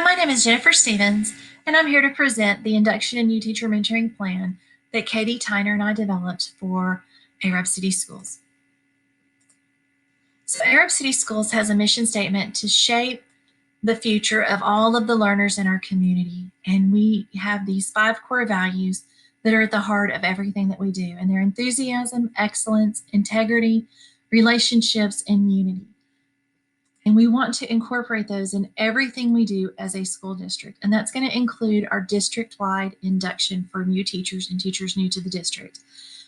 My name is Jennifer Stevens, and I'm here to present the Induction and New Teacher Mentoring Plan that Katie Tyner and I developed for Arab City Schools. So Arab City Schools has a mission statement to shape the future of all of the learners in our community, and we have these 5 core values that are at the heart of everything that we do, and they're enthusiasm, excellence, integrity, relationships, and unity. And we want to incorporate those in everything we do as a school district. And that's going to include our district-wide induction for new teachers and teachers new to the district.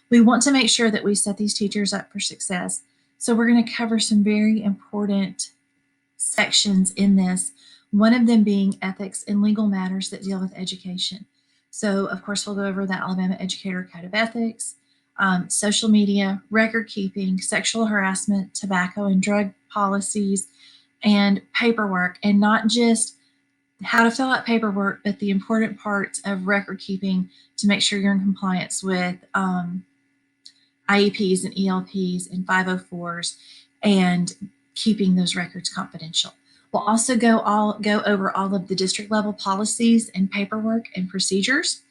We want to make sure that we set these teachers up for success. So we're going to cover some very important sections in this, one of them being ethics and legal matters that deal with education. So of course, we'll go over the Alabama Educator Code of Ethics, social media, record keeping, sexual harassment, tobacco and drug policies, and paperwork, and not just how to fill out paperwork, but the important parts of record keeping to make sure you're in compliance with IEPs and ELPs and 504s and keeping those records confidential. We'll also go over all of the district level policies and paperwork and procedures,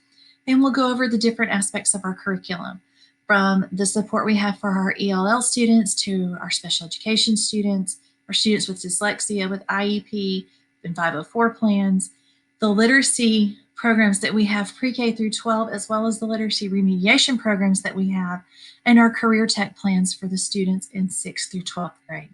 and we'll go over the different aspects of our curriculum, from the support we have for our ELL students to our special education students, our students with dyslexia with IEP and 504 plans, the literacy programs that we have pre-K through 12, as well as the literacy remediation programs that we have, and our career tech plans for the students in 6th through 12th grade.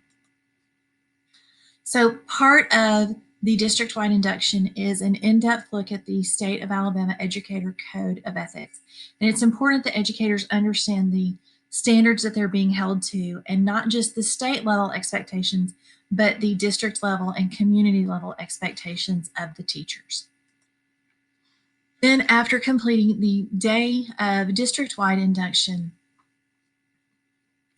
So part of the district-wide induction is an in-depth look at the State of Alabama Educator Code of Ethics. And it's important that educators understand the standards that they're being held to, and not just the state level expectations, but the district level and community level expectations of the teachers. Then after completing the day of district-wide induction,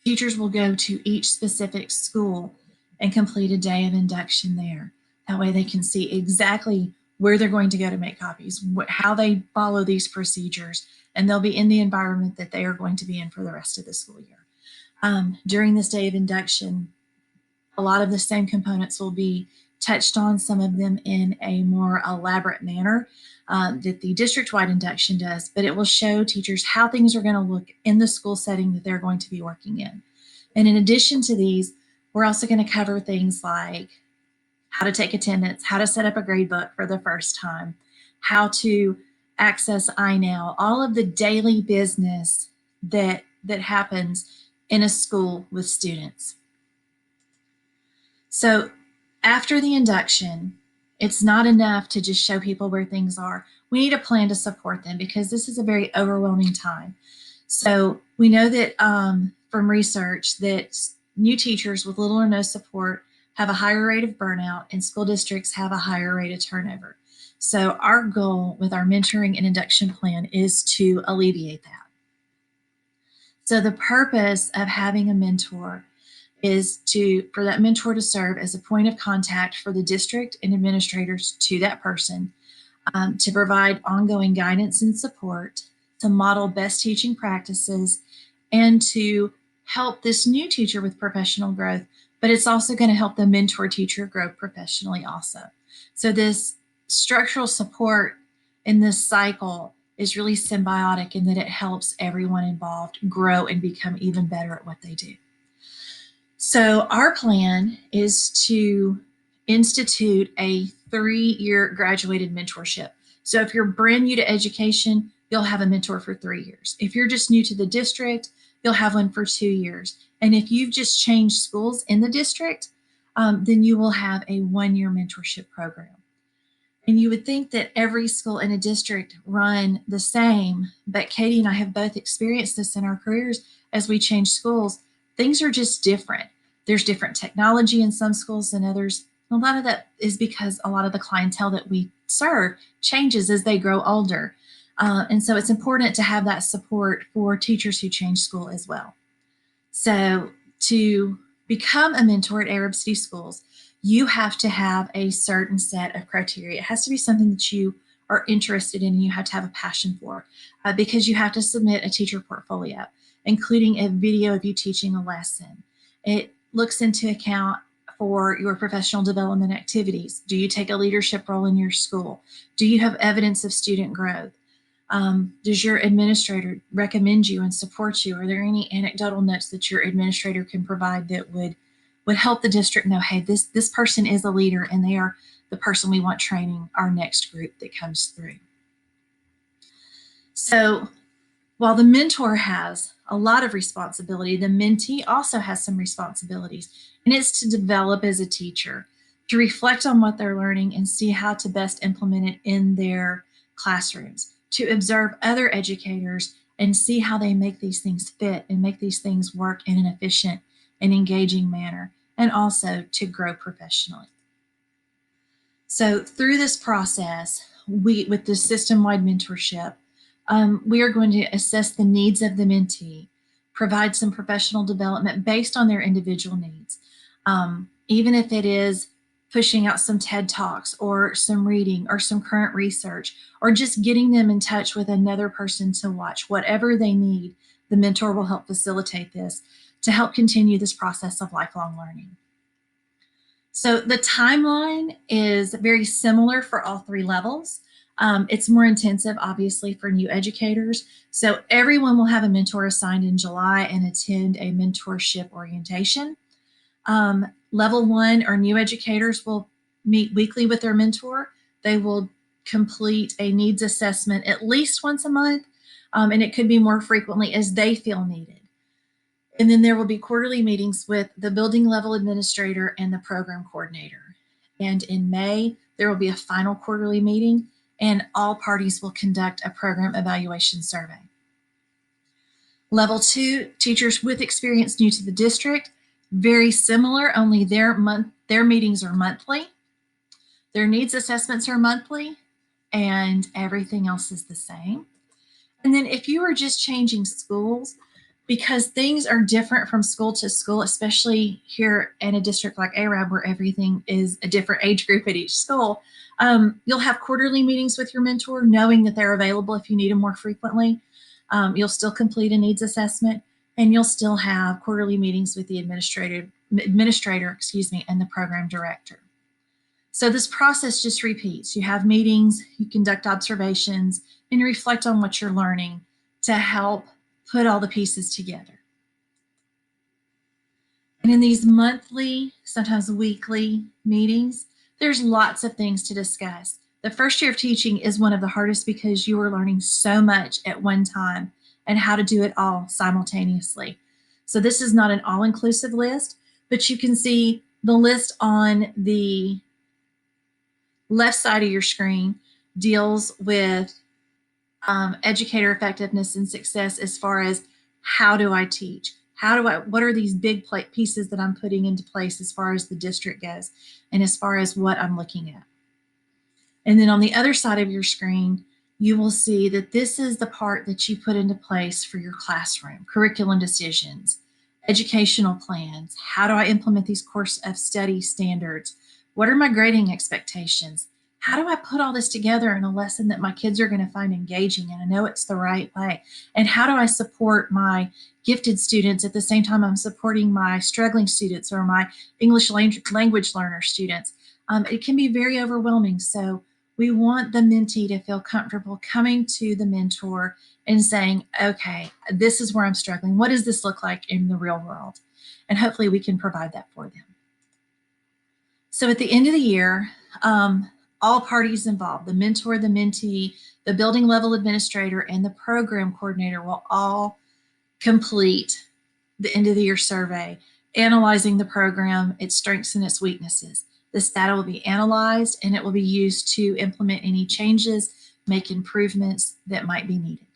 teachers will go to each specific school and complete a day of induction there. That way they can see exactly where they're going to go to make copies, how they follow these procedures, and they'll be in the environment that they are going to be in for the rest of the school year. During this day of induction, a lot of the same components will be touched on, some of them in a more elaborate manner that the district-wide induction does, but it will show teachers how things are going to look in the school setting that they're going to be working in. And in addition to these, we're also going to cover things like how to take attendance, how to set up a grade book for the first time, how to access iNow, all of the daily business that happens in a school with students. So after the induction, it's not enough to just show people where things are. We need a plan to support them because this is a very overwhelming time. So we know that from research that new teachers with little or no support have a higher rate of burnout, and school districts have a higher rate of turnover. So our goal with our mentoring and induction plan is to alleviate that. So the purpose of having a mentor is for that mentor to serve as a point of contact for the district and administrators to that person, to provide ongoing guidance and support, to model best teaching practices, and to help this new teacher with professional growth, but it's also going to help the mentor teacher grow professionally also. So this structural support in this cycle is really symbiotic in that it helps everyone involved grow and become even better at what they do. So our plan is to institute a 3-year graduated mentorship. So if you're brand new to education, you'll have a mentor for 3 years. If you're just new to the district, you'll have one for 2 years. And if you've just changed schools in the district, then you will have a 1-year mentorship program. And you would think that every school in a district run the same, but Katie and I have both experienced this in our careers as we change schools. Things are just different. There's different technology in some schools than others. A lot of that is because a lot of the clientele that we serve changes as they grow older. And so it's important to have that support for teachers who change school as well. So to become a mentor at Arab City Schools, you have to have a certain set of criteria. It has to be something that you are interested in and you have to have a passion for, because you have to submit a teacher portfolio, including a video of you teaching a lesson. It looks into account for your professional development activities? Do you take a leadership role in your school? Do you have evidence of student growth? Does your administrator recommend you and support you? Are there any anecdotal notes that your administrator can provide that would help the district know, hey, this person is a leader and they are the person we want training our next group that comes through? So while the mentor has a lot of responsibility, the mentee also has some responsibilities, and it's to develop as a teacher, to reflect on what they're learning and see how to best implement it in their classrooms, to observe other educators and see how they make these things fit and make these things work in an efficient and engaging manner, and also to grow professionally. So through this process, with the system-wide mentorship, we are going to assess the needs of the mentee, provide some professional development based on their individual needs. Even if it is pushing out some TED Talks or some reading or some current research, or just getting them in touch with another person to watch, whatever they need, the mentor will help facilitate this to help continue this process of lifelong learning. So the timeline is very similar for all three levels. It's more intensive, obviously, for new educators. So everyone will have a mentor assigned in July and attend a mentorship orientation. Level 1 or new educators will meet weekly with their mentor. They will complete a needs assessment at least once a month, and it could be more frequently as they feel needed. And then there will be quarterly meetings with the building level administrator and the program coordinator. And in May, there will be a final quarterly meeting, and all parties will conduct a program evaluation survey. Level 2, teachers with experience new to the district, very similar, only their meetings are monthly. Their needs assessments are monthly, and everything else is the same. And then if you are just changing schools, because things are different from school to school, especially here in a district like Arab where everything is a different age group at each school, you'll have quarterly meetings with your mentor, knowing that they're available if you need them more frequently. You'll still complete a needs assessment, and you'll still have quarterly meetings with the administrator, and the program director. So this process just repeats. You have meetings, you conduct observations, and you reflect on what you're learning to help put all the pieces together. And in these monthly, sometimes weekly meetings, there's lots of things to discuss. The first year of teaching is one of the hardest because you are learning so much at one time and how to do it all simultaneously. So this is not an all-inclusive list, but you can see the list on the left side of your screen deals with educator effectiveness and success as far as how do I teach? What are these big pieces that I'm putting into place as far as the district goes and as far as what I'm looking at? And then on the other side of your screen, you will see that this is the part that you put into place for your classroom, curriculum decisions, educational plans. How do I implement these course of study standards? What are my grading expectations? How do I put all this together in a lesson that my kids are going to find engaging and I know it's the right way? And how do I support my gifted students at the same time I'm supporting my struggling students or my English language learner students? It can be very overwhelming. So we want the mentee to feel comfortable coming to the mentor and saying, okay, this is where I'm struggling. What does this look like in the real world? And hopefully we can provide that for them. So at the end of the year, all parties involved, the mentor, the mentee, the building level administrator, and the program coordinator will all complete the end of the year survey, analyzing the program, its strengths and its weaknesses. This data will be analyzed and it will be used to implement any changes, make improvements that might be needed.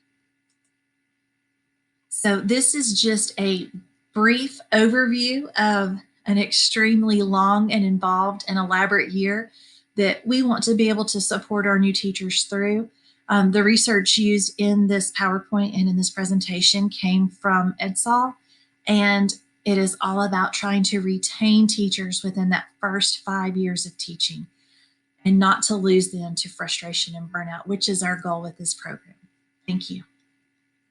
So this is just a brief overview of an extremely long and involved and elaborate year that we want to be able to support our new teachers through. The research used in this PowerPoint and in this presentation came from EDSOL, and it is all about trying to retain teachers within that first 5 years of teaching and not to lose them to frustration and burnout, which is our goal with this program. Thank you.